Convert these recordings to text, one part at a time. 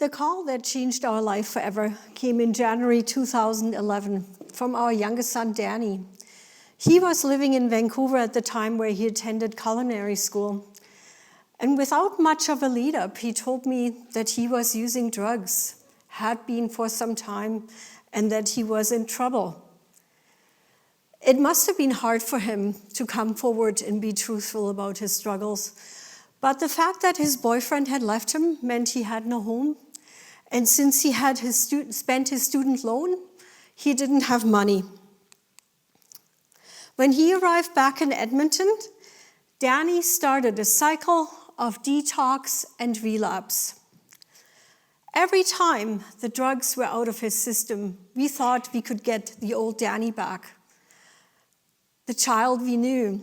The call that changed our life forever came in January 2011 from our youngest son, Danny. He was living in Vancouver at the time where he attended culinary school. And without much of a lead-up, he told me that he was using drugs, had been for some time, and that he was in trouble. It must have been hard for him to come forward and be truthful about his struggles. But the fact that his boyfriend had left him meant he had no home. And since he had spent his student loan, he didn't have money. When he arrived back in Edmonton, Danny started a cycle of detox and relapse. Every time the drugs were out of his system, we thought we could get the old Danny back. The child we knew,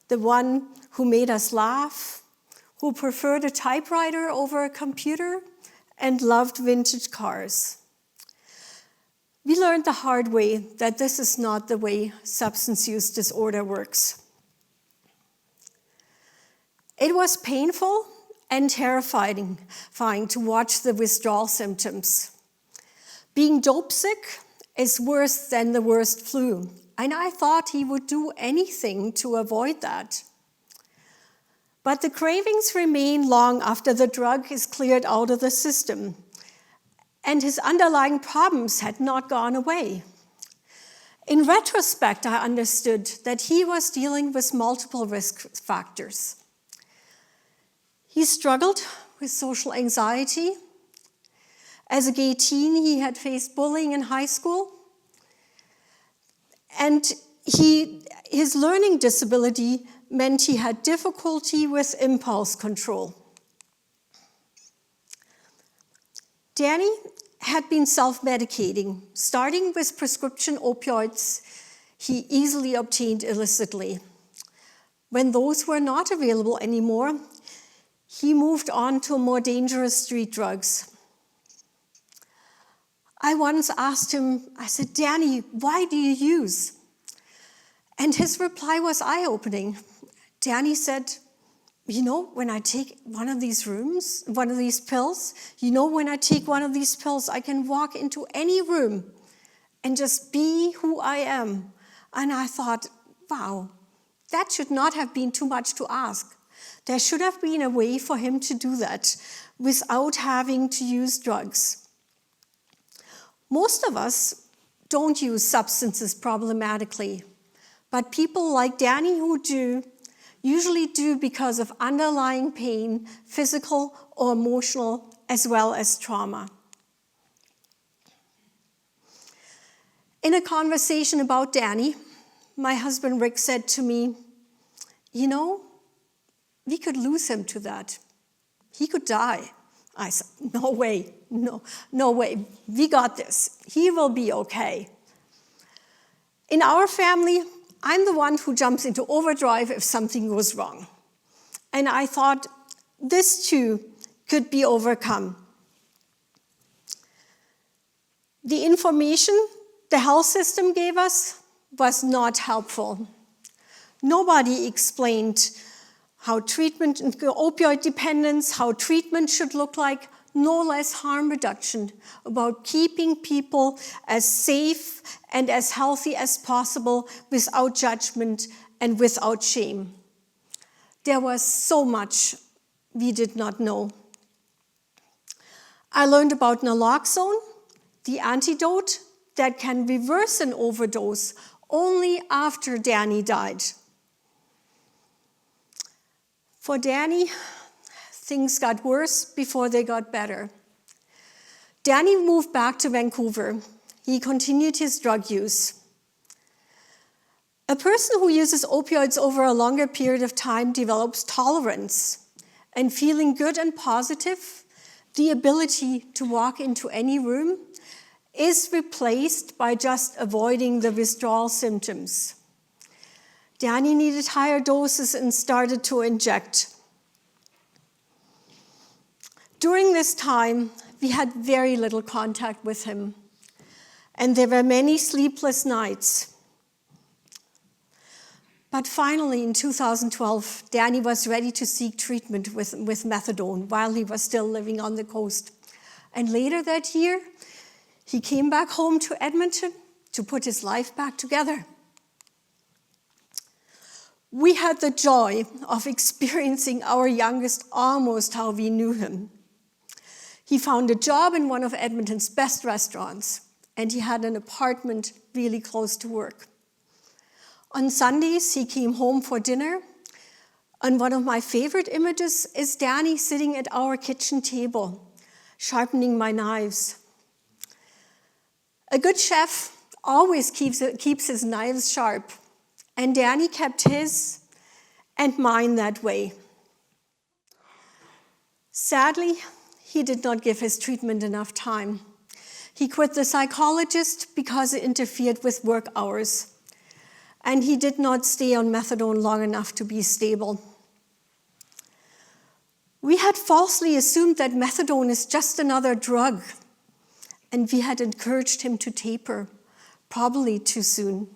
the one who made us laugh, who preferred a typewriter over a computer, and loved vintage cars. We learned the hard way that this is not the way substance use disorder works. It was painful and terrifying to watch the withdrawal symptoms. Being dope sick is worse than the worst flu, and I thought he would do anything to avoid that. But the cravings remain long after the drug is cleared out of the system, and his underlying problems had not gone away. In retrospect, I understood that he was dealing with multiple risk factors. He struggled with social anxiety. As a gay teen, he had faced bullying in high school. And his learning disability meant he had difficulty with impulse control. Danny had been self-medicating, starting with prescription opioids he easily obtained illicitly. When those were not available anymore, he moved on to more dangerous street drugs. I once asked him, I said, "Danny, why do you use?" And his reply was eye-opening. Danny said, when I take one of these pills, when I take one of these pills, I can walk into any room and just be who I am. And I thought, wow, that should not have been too much to ask. There should have been a way for him to do that without having to use drugs. Most of us don't use substances problematically, but people like Danny who do, usually do because of underlying pain, physical or emotional, as well as trauma. In a conversation about Danny, my husband Rick said to me, we could lose him to that. He could die. I said, no way, no way. We got this. He will be okay. In our family, I'm the one who jumps into overdrive if something goes wrong. And I thought this too could be overcome. The information the health system gave us was not helpful. Nobody explained how treatment and opioid dependence, how treatment should look like, no less harm reduction, about keeping people as safe and as healthy as possible without judgment and without shame. There was so much we did not know. I learned about naloxone, the antidote that can reverse an overdose only after Danny died. For Danny, things got worse before they got better. Danny moved back to Vancouver. He continued his drug use. A person who uses opioids over a longer period of time develops tolerance, and feeling good and positive, the ability to walk into any room, is replaced by just avoiding the withdrawal symptoms. Danny needed higher doses and started to inject. During this time, we had very little contact with him, and there were many sleepless nights. But finally, in 2012, Danny was ready to seek treatment with methadone while he was still living on the coast. And later that year, he came back home to Edmonton to put his life back together. We had the joy of experiencing our youngest almost how we knew him. He found a job in one of Edmonton's best restaurants, and he had an apartment really close to work. On Sundays, he came home for dinner, and one of my favorite images is Danny sitting at our kitchen table, sharpening my knives. A good chef always keeps his knives sharp, and Danny kept his and mine that way. Sadly, he did not give his treatment enough time. He quit the psychologist because it interfered with work hours, and he did not stay on methadone long enough to be stable. We had falsely assumed that methadone is just another drug, and we had encouraged him to taper, probably too soon.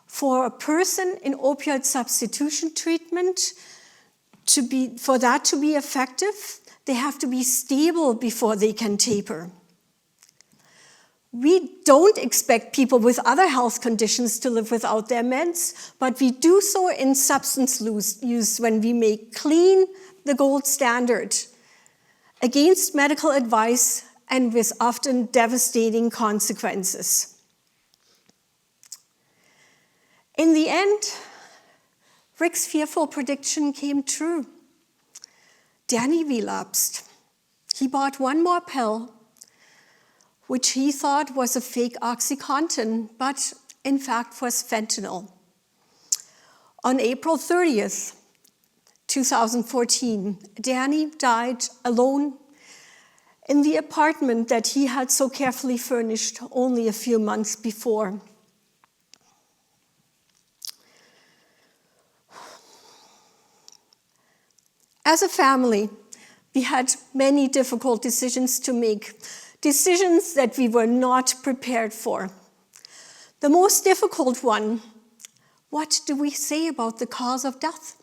For a person in opioid substitution treatment, for that to be effective, they have to be stable before they can taper. We don't expect people with other health conditions to live without their meds, but we do so in substance use when we make clean the gold standard against medical advice and with often devastating consequences. In the end, Rick's fearful prediction came true. Danny relapsed. He bought one more pill, which he thought was a fake OxyContin, but in fact was fentanyl. On April 30th, 2014, Danny died alone in the apartment that he had so carefully furnished only a few months before. As a family, we had many difficult decisions to make, decisions that we were not prepared for. The most difficult one, what do we say about the cause of death?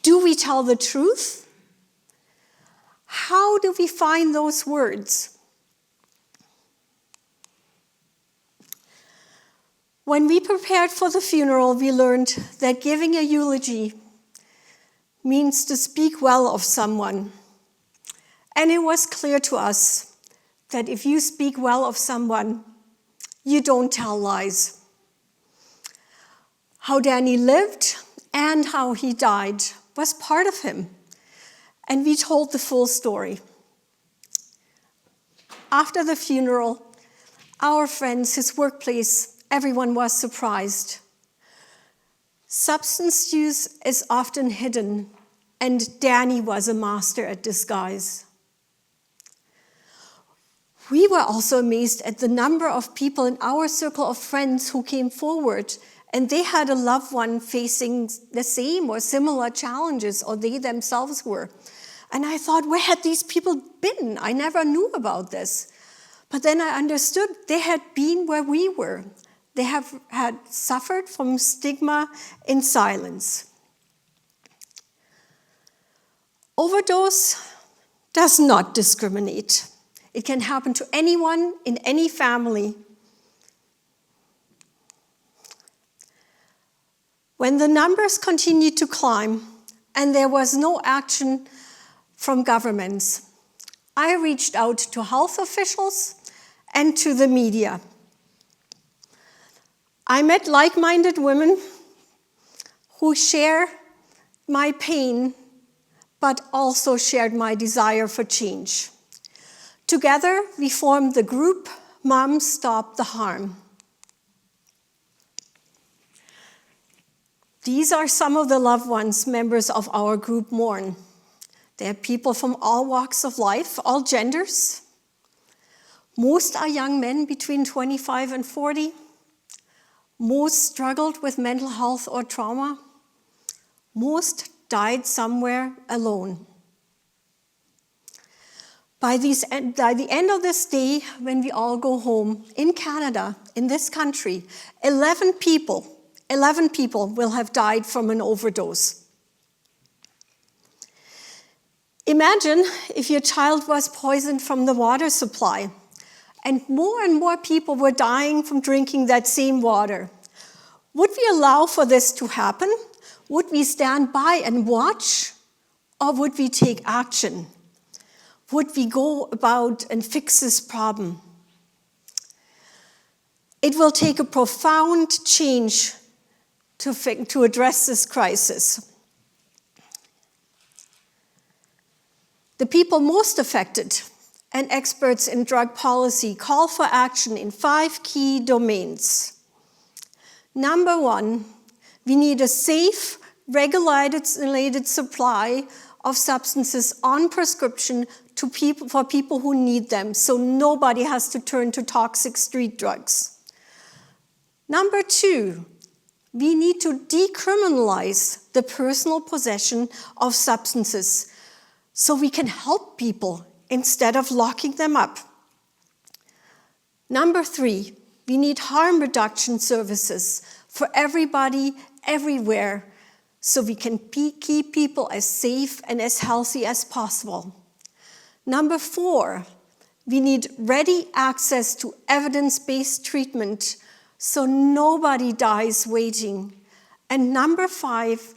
Do we tell the truth? How do we find those words? When we prepared for the funeral, we learned that giving a eulogy means to speak well of someone. And it was clear to us that if you speak well of someone, you don't tell lies. How Danny lived and how he died was part of him, and we told the full story. After the funeral, our friends, his workplace, everyone was surprised. Substance use is often hidden, and Danny was a master at disguise. We were also amazed at the number of people in our circle of friends who came forward, and they had a loved one facing the same or similar challenges, or they themselves were. And I thought, where had these people been? I never knew about this. But then I understood they had been where we were. They had suffered from stigma in silence. Overdose does not discriminate. It can happen to anyone in any family. When the numbers continued to climb and there was no action from governments, I reached out to health officials and to the media. I met like-minded women who share my pain, but also shared my desire for change. Together, we formed the group Moms Stop the Harm. These are some of the loved ones members of our group mourn. They are people from all walks of life, all genders. Most are young men between 25 and 40. Most struggled with mental health or trauma. Most died somewhere alone. By the end of this day, when we all go home, in Canada, in this country, 11 people will have died from an overdose. Imagine if your child was poisoned from the water supply, and more people were dying from drinking that same water. Would we allow for this to happen? Would we stand by and watch? Or would we take action? Would we go about and fix this problem? It will take a profound change to address this crisis. The people most affected and experts in drug policy call for action in 5 key domains. Number 1, we need a safe, regulated supply of substances on prescription for people who need them, so nobody has to turn to toxic street drugs. Number 2, we need to decriminalize the personal possession of substances so we can help people instead of locking them up. Number 3, we need harm reduction services for everybody, everywhere, so we can keep people as safe and as healthy as possible. Number 4, we need ready access to evidence-based treatment so nobody dies waiting. And number 5,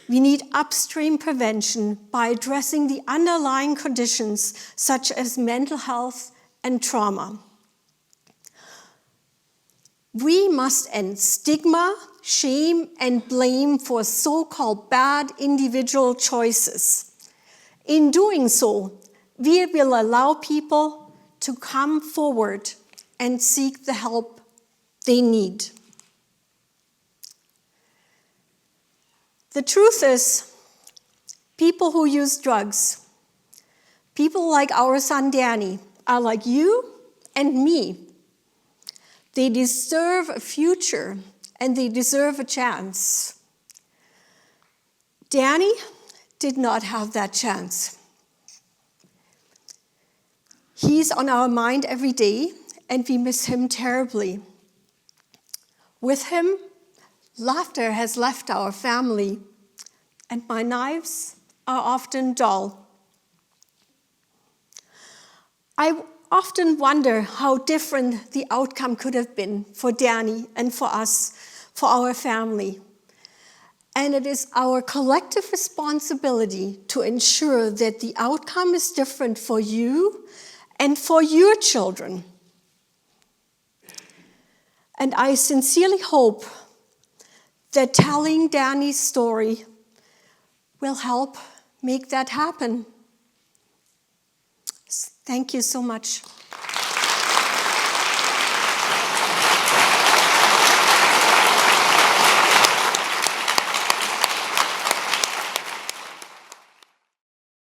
we need upstream prevention by addressing the underlying conditions such as mental health and trauma. We must end stigma, shame, and blame for so-called bad individual choices. In doing so, we will allow people to come forward and seek the help they need. The truth is, people who use drugs, people like our son Danny, are like you and me. They deserve a future and they deserve a chance. Danny did not have that chance. He's on our mind every day and we miss him terribly. With him, laughter has left our family, and my knives are often dull. I often wonder how different the outcome could have been for Danny and for us, for our family. And it is our collective responsibility to ensure that the outcome is different for you and for your children. And I sincerely hope that telling Danny's story will help make that happen. Thank you so much.